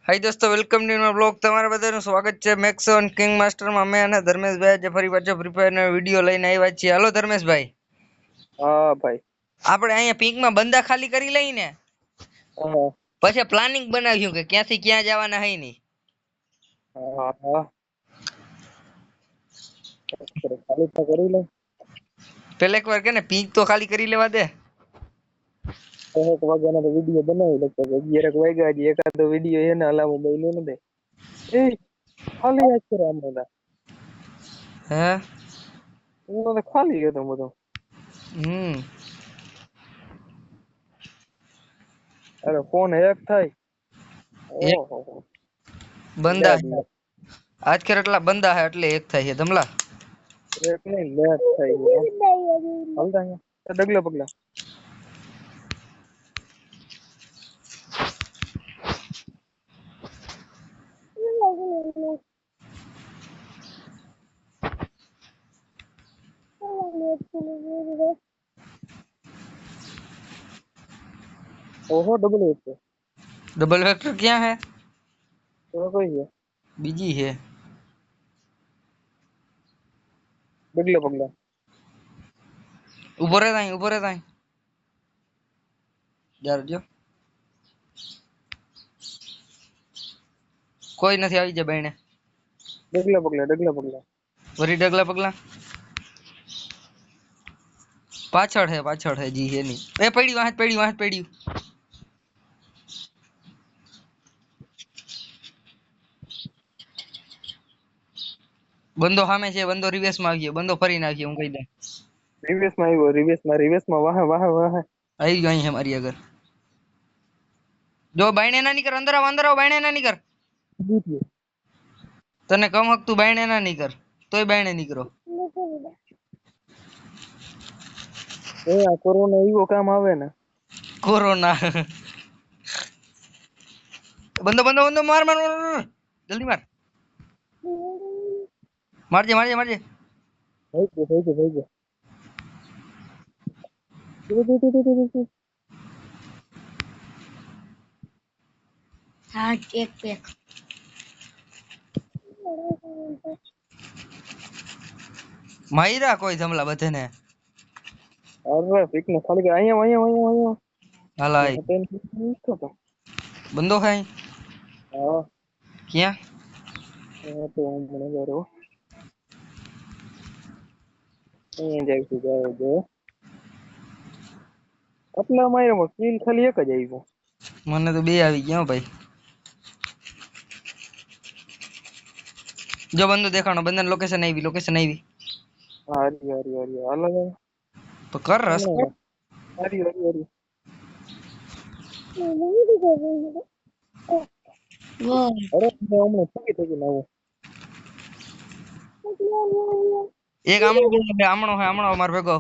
હાય દોસ્તો, welcome to my blog. તમારા બધાનું સ્વાગત છે મેક્સ ઓન કિંગ માસ્ટરમાં. અમે અને ધર્મેશભાઈ આજે ફરી પાછો ફ્રી ફાયર નો વિડીયો લઈને આવ્યા છીએ. હાલો ધર્મેશભાઈ. હા ભાઈ, આપણે અહીંયા પિંકમાં બંદા ખાલી કરી લઈને પછી પ્લાનિંગ બનાવ્યું કે ક્યાંથી ક્યાં જવાના હે નહીં. ખાલી તો કરી લે. પેલા એક વાર કે ને પિંક તો ખાલી કરી લેવા દે. એક વાગ્યાનો તો વિડીયો બનાવી લગભગ 11 વાગ્યા હજી એકાદો વિડીયો એને હલાવો મોબાઈલ ને દે. એ ખાલી આજ કરે આમના. હે હું તો ખાલી હતો બધો. અરે ફોન હેક થાય. ઓહો બંદા આજ ખેર એટલા બંદા હે એટલે એક થાય છે ધમલા. એક નહીં લેટ થાય. હાલતા અહીંયા ડગલા પગલા. ओहो डबल वेक्टर क्या है? तो कोई है बीजी है डगला पगला. ऊपर रहता है यार जो कोई नहीं आई जा बहने. डगला पगला वरी डगला पगला पाछड़ है जी है नहीं. ए पड़ी पड़ी बंदो सामे छे. बंदो रिवर्स में आव्यो. बंदो फरीने आव्यो. હું કહી દઉં रिवर्स में वाह आई गई है हमारी. अगर जो बायने ना नहीं कर. अंदर आओ बायने ना नहीं कर. तने कम हक तू बायने ना नहीं कर तोय बायने नहीं करो. ए आ कोरोना ईवो काम आवे ने. कोरोना बंदो मार जल्दी मार. मारजे થઈ ગયો हाँ एक पे मायरा कोई जमला बधने. अरे पिक ने खाली અહીંયા हलाई बंदो है हां क्या तो મને કરો એ જાય જો આટલા માર્યો સ્કીલ ખાલી એક જ આવ્યો. મને તો બે આવી ગયા ભાઈ. जो बंदो देखाणो बंदन लोकेशन आई हरी अलग तो कर रस हरी वो अरे हमने થઈ ના एक आमणो है मार भेगो.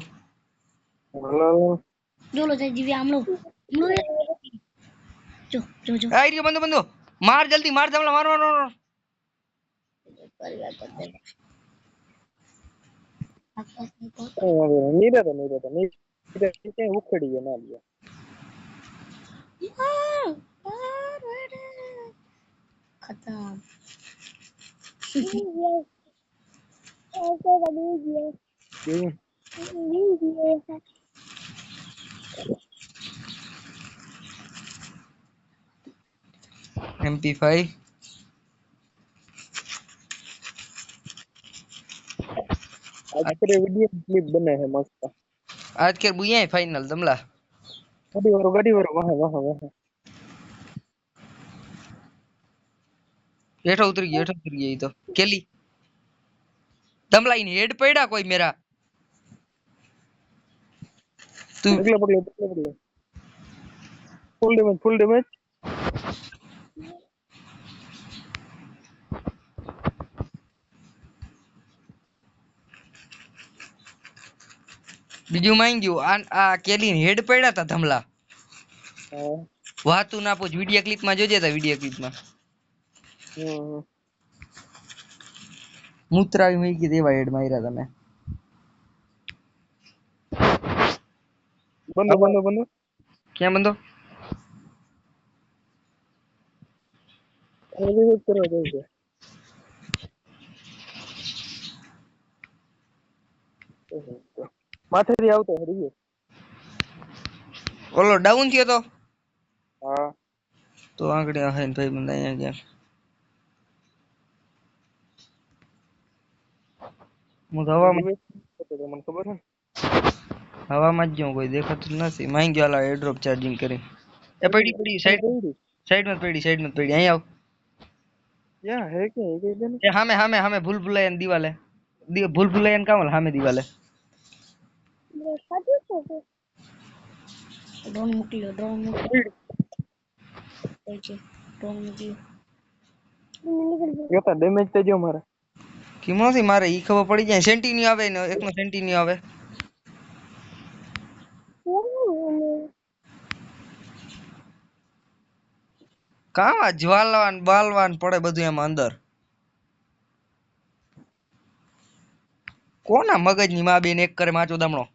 जोलो से जीवी आमलो जो आई रियो बंदो मार जल्दी मार जमला मार નીરે ઉખડી ગયા ના લ્યા. खत्म MP5 आज के वीडियो क्लिप बने है मस्त. आज के बुया है फाइनल दमला. गाड़ी वाह हेठो उतर गई तो केली दमला इन हेड पड़ा कोई मेरा तू पगले फुल डैमेज बीजू मांग गयो आ केली हेड पड़ा था धमला. हां वातू ना पूछ. वीडियो क्लिप में जोजे था. वीडियो क्लिप में मूत्रावी में की देवा हेड मार्या तने. बंदो क्या बंदो રિવર્સ કરવા જાય છે. માથેથી આવતો રિવર્સ. ઓલો ડાઉન થયો તો હા આગળ હે ને ભાઈ બંધ અહીંયા ગયા હું તો હવામાં રિવર્સ તો મને ખબર છે. હવામાં જ ગયો કોઈ દેખાતું જ નથી માંગી ગયો એર ડ્રોપ ચાર્જિંગ કરી એ પડી સાઈડમાં પડી અહીં આવ યા હે કે એ કઈ દે ને. એ સામે ભૂલ ભુલાઈ દિવાલે ભૂલ ભુલાઈ કામ સામે દિવાલે ડ્રોન મોકલ્યો છે ડ્રોન મોકલ્યો જોતા ડેમેજ તો જો મારા. કિમોથી મારે ઈ ખબર પડી જાય સેન્ટિન્યુ આવે ને એકનો સેન્ટિન્યુ આવે કાવા જ્વાલવાન બાલવાન પડે બધું એમાં અંદર કોના મગજની માં બેન એક કરે માચો દામણો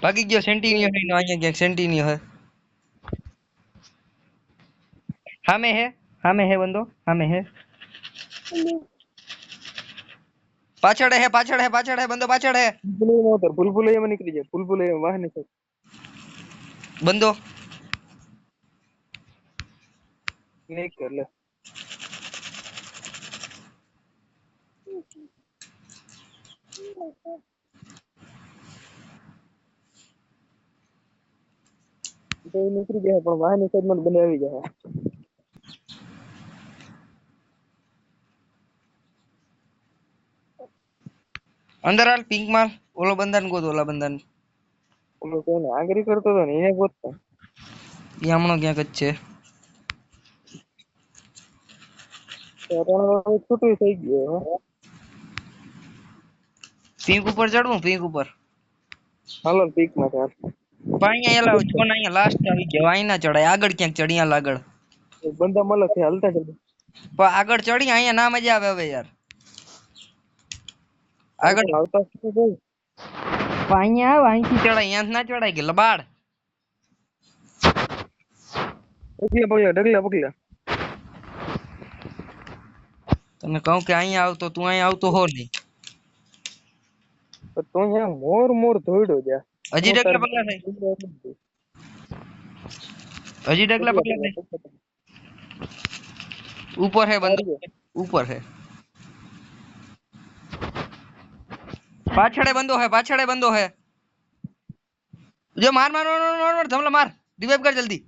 ભાગી ગયો સેન્ટિન્યુ હે નો અહીંયા ક્યાંક સેન્ટિન્યુ હે સામે હે બંદો સામે હે પાછળ હે બંદો પાછળ હે ભૂલભુલૈયામાં નીકળી જાય. ભૂલભુલૈયા વાહન છે બંદો નહીં કર લે. તો એ નીકળી જાય પણ વાહન સાઈડમાં બંને આવી જાય. અંદર હાલ પિંક માલ ઓલો બંદાન ગોત ઓલા બંદાન ઓલો કોઈને આગરી કરતો હતો ને એને ગોતતો. ઈ હમણો ક્યાંક જ છે છૂટું થઈ ગયો. પિંક ઉપર ચડવું પિંક ઉપર હાલો પીક માં ચાલ. પણ અહીંયા એલા જોન અહીંયા લાસ્ટ આવી ગયો અહીં ના ચડાય આગળ ક્યાંક ચડી આગળ બંદા મળે છે હાલતા ચાલે. પણ આગળ ચડી અહીંયા ના મજા આવે હવે યાર આગળ આવતા શું બોલ. પણ અહીંયા આવ અહીંથી ચડાય અહીંયા ના ચડાય કે લબાડ ડગલા પગલા તને કહું કે અહીંયા આવતો તું અહીંયા આવતો હો નહીં તો અહીંયા મોર ધોઈડો જા. હજી ડગલા પગલા થાય હજી ડગલા પગલા થાય ઉપર હે બંદો ઉપર હે પાછળે બંદો હે જો માર ધમલા માર રિવાઇવ કર જલ્દી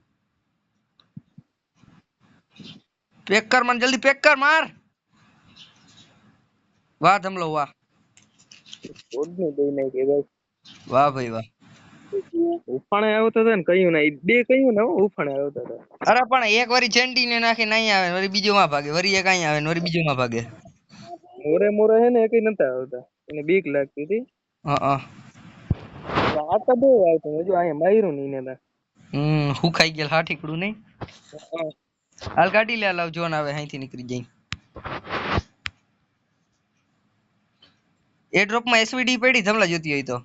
પેક કર મને જલ્દી પેક કર માર વાહ ધમલો વાહ ઓડને દઈ નાખે ભાઈ. વાહ ભાઈ વાહ ઉફાણે આવતો હતો ને કયું ના બે કયું ના ઉફાણે આવતો હતો. અરે પણ એક વારી ચેન્ડી ને નાખી નહીં આવે વળી બીજો માં ભાગે વળી એક અહીં આવે ને વળી બીજો માં ભાગે મોરે હે ને કઈ નતા આવતા એને બીક લાગતી હતી. હા આ તો બહુ આવતો હજુ અહીંયા માર્યું નહીં ને. હું ખાઈ ગયેલ હા ઠીકડું નહીં હાલ કાઢી લે લાવ જોન આવે અહીંથી નીકળી જાય એ ડ્રોપ માં એસવીડી પડી ધમલા જોતી હોય તો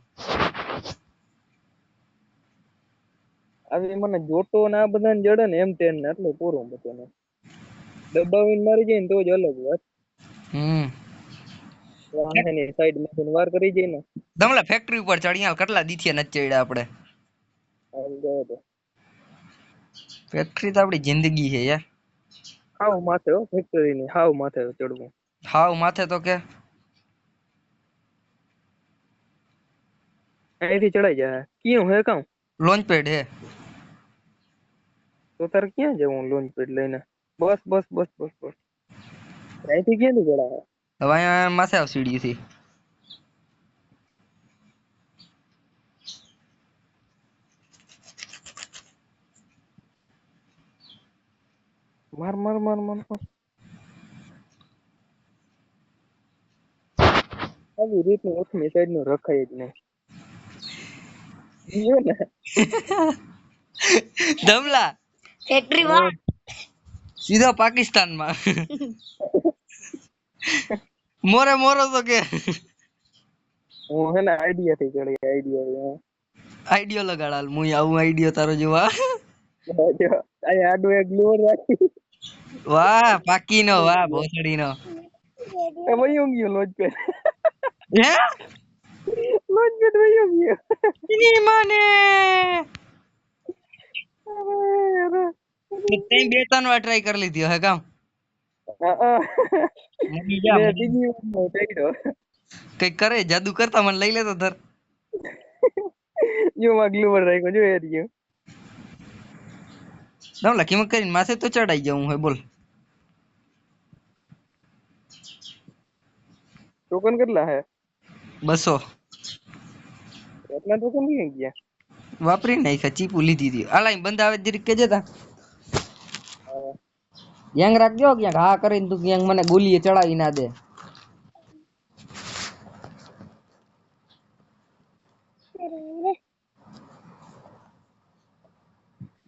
આવી મને જોતો ને આ બધાને જડે ને એમ તેન ને એટલે પૂરું બધાને દબાવીને મારી જાય ને તો જ અલગ વાત. વાહનની સાઈડ માંથી વાર કરી જાય ને ધમલા ફેક્ટરી ઉપર ચડી હાલ કેટલા દીથિયા નથી ચડ્યા આપણે ફેક્ટરી તો આપણી જિંદગી છે યાર હાવ માથે હો ફેક્ટરી ની હાવ માથે ચડવું હાવ માથે તો કે અહીંથી ચડાઈ જાય ક્યાં હે કામ લોન્ચ પેડ હે તો તારે ક્યાં જવું લોન્ચ પેડ લઈને બસ અહીંથી ક્યાંથી ચડાવે હવે અહીંયા માથે આવ સીડી થી માર આવી રીતનું ઓછમી સાઈડ નું રખાય જ નહીં ધમલા ફેક્ટરી વાળ સીધા પાકિસ્તાન માં મોરો તો કે હું હે ને આઈડિયા થી ચડી આઈડિયો લગાડાલ હું આવું આઈડિયો તારો જોવા અહીંયા આડું એક ગ્લુવર રાખી વાહ પાકીનો વાહ ભોસડીનો વયો ગયો લોજ પેટ હે લોજ પેટ વયો ગયો ઈ મને અરે તે બે ત્રણ વાર ટ્રાય કરી લીધી હે કામ મરી જા મેં બીજી વાર કર્યો કઈક કરે જાદુ કરતા મને લઈ લેતો ધર જો માં ગ્લુવર રાખ્યો જો એ રહ્યો ના લખી માં કરીને માથે તો ચડાઈ જાઉં હે બોલ ટોકન કેટલા હે 200 એટલા ટોકન ક્યાં ગયા વાપરી નાખ્યા ચીપુ લીધી હતી આલાઈ બંધ આવે જરીક કેજે તા ગેંગ રાખજો ક્યાંક હા કરીને તું ક્યાંક મને ગોલીએ ચડાવી ના દે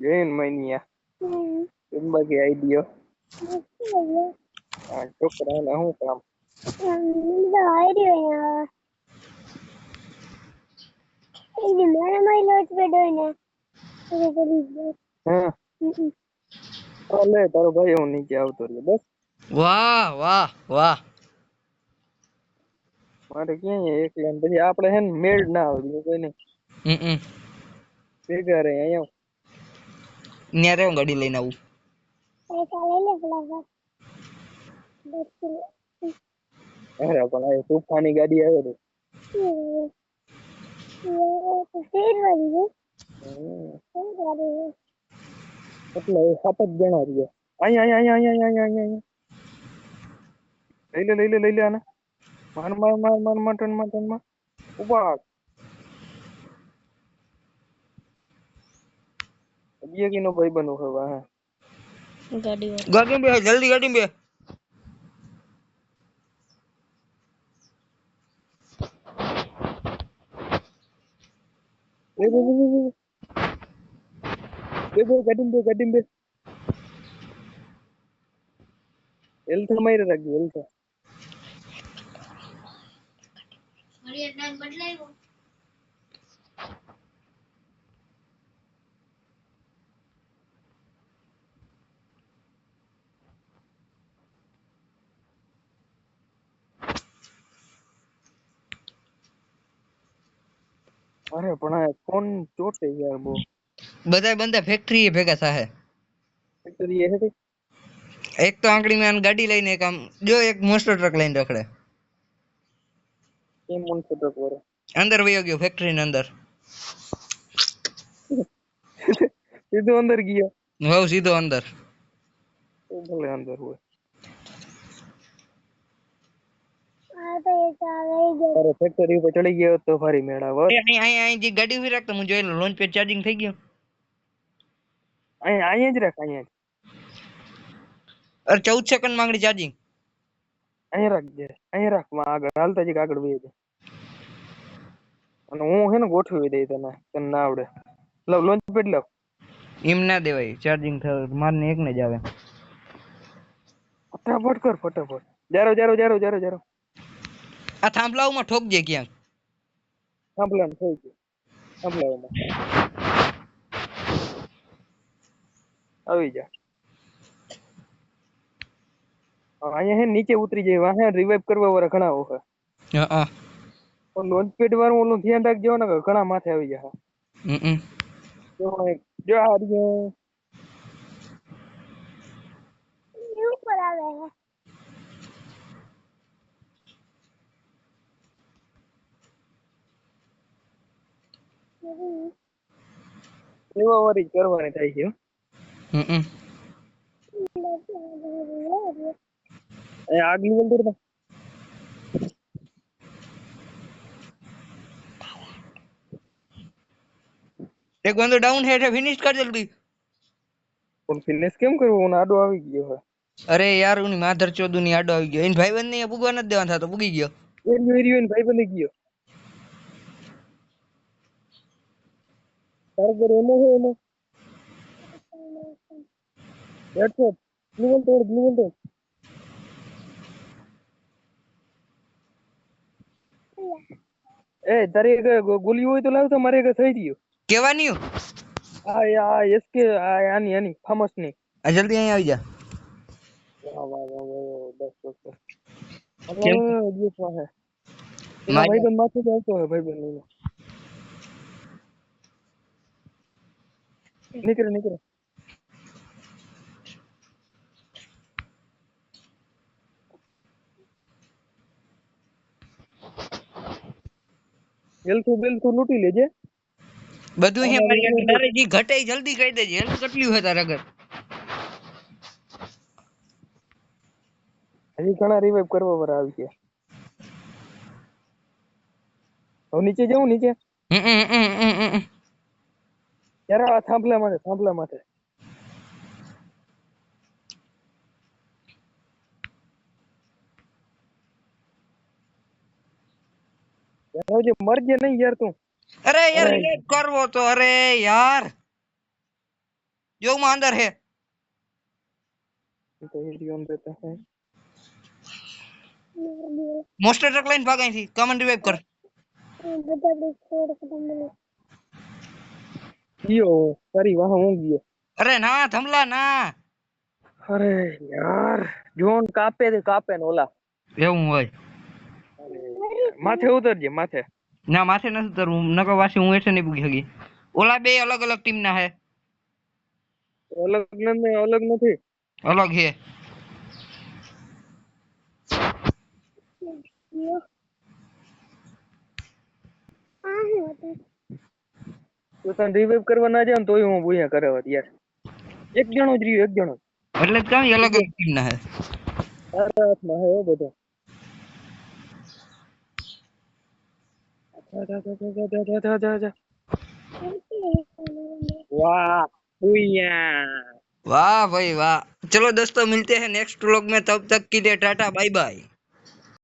જૈન મૈનિયા બાકી આઈડિયો હા છોકરા ને શું કામ હા લે તારો ભાઈ હું નીચે આવતો રહ્યો બસ વાહ વાહ વાહ મારે ક્યાં એકલા ને પછી આપણે હે ને મેળ ના આવે બીજું કોઈ નહીં હમ ભેગા રહે અહીંયા ન્યા રે હું ગાડી લઈને આવું અરે પણ આ તૂફાની ગાડી આવે તો એટલે 7 જ જણા રહ્યા અહીંયા અહીંયા અહીંયા અહીંયા અહીંયા અહીંયા લઈ લે આને માર ટનમાં ઉભા અબિયા નો ભાઈ બનો હવે હા ગાડી બે જલ્દી ગાડી બે ગાડી બે હેલ્થ મારી રાખજો હેલ્થ અરે પણ આ ફોન ચોટે યાર બહુ બધાય બંદા ફેક્ટરી એ ભેગા થાહે ફેક્ટરી એ હે એક તો આંગળીમાં આને ગાડી લઈને એક આમ જો એક મોસ્ટર ટ્રક લઈને રખડે કેમ મન ફટક વરે અંદર વયો ગયો ફેક્ટરી ની અંદર સીધો અંદર ગયો હોવ સીધો અંદર તો ભલે અંદર હોય અરે ફેક્ટરી ઉપર ચડી ગયો તો ફરી મેળા વર અહીં જે ગાડી ઉભી રાખતો હું જોયેલો લોન્ચ પેડ ચાર્જિંગ થઈ ગયો અહીંયા જ રાખ અહીંયા અરે 14 સેકન્ડ માંગડી ચાર્જિંગ અહીંયા રાખ માં આગળ હાલતા જ આગળ વહી જાય અને હું હે ને ગોઠવી દઈ તને ના આવડે લવ લોન્ચ પેડ લવ એમ ના દેવાય ચાર્જિંગ મારને એક ને જ આવે ફટાફટ કર ફટાફટ જારો આ થાંભલાઓમાં ઠોકજે ક્યાંક થાંભલામાં થઈ ગયું થાંભલામાં આવી જા અહીંયા હે નીચે ઉતરી જાય વાહે રિવાઇવ કરવા વાળા ઘણા ઓછા હા પણ લોન્ચ પેડ વાળું ઓલું ધ્યાન રાખજો ને ઘણા માથે આવી જાય જો આ રહ્યો એવા વારી કરવાની થાય છે આગલી વંદર ને એક બંદો ડાઉન હેઠે ફિનિશ કર જલ્દી પણ ફિનિશ કેમ કરવું હું આડો આવી ગયો હે અરે યાર ઉની માધર ચોદુ ની આડો આવી ગયો એન ભાઈબંધ ને પૂગવા નથી દેવા થતો પૂગી ગયો એરિયો ભાઈ બની ગયો તારે ઘરે એનો હે એનો હેડશોટ ગ્લુવલ તોડ એ તારી ગોલી હોય તો લાવ તો મારે એક થઈ ગયો કેવાની આ એસકે આની ફેમસ ની આ જલ્દી અહીંયા આવી જા. વાહ વાહ વાહ વાહ બસ બસ બસ કેમ? હજી પાસે એના મારી ભાઈબંધ માથે જ આવતો હોય ભાઈબંધ લઈને નીકળે બેલતું લૂંટી લેજે બધું છે મારી આગળ. આમાં તારે જે ઘટે ઈ જલ્દી કહી દેજે. હેલ્થ કેટલી હોય તારે આગળ? હજી ઘણા રિવાઇવ કરવા વાળા આવી ગયા હવે નીચે જવું નીચે ત્યારે આ થાંભલા માથે ત્યારે મરજે નહીં યાર તું અરે યાર અરે રિલેટ કરવો તો. અરે યાર જો માં અંદર હે. तो हीडियम देता है મોસ્ટર ટ્રક લઈને ભાગ અહીંથી. કમન રિવાઇવ કર. ગયો તારી વાહ હું ગયો અરે ના થમલા ના. અરે યાર જોન કાપે ને ઓલા એવું હોય. માથે ઉતરજે માથે ના માથે નથી ઉતરવું. નકર વાસી હું હેઠે નહીં પૂગી શકી. ઓલા બે અલગ અલગ ટીમ ના હે. અલગ નથી અલગ હે. તો તને રિવાઇવ કરવા ના જાય ને તોય હું ભૂયા કરાવત યાર એક જણો જ રહ્યો એક જણો એટલે જ કાંઈ અલગ અલગ ટીમ ના હે. તારા હાથમાં હે હો બધો જા. वाह भैया वाह भाई वाह. चलो दोस्तों मिलते हैं नेक्स्ट व्लॉग में. तब तक के लिए टाटा बाय बाय.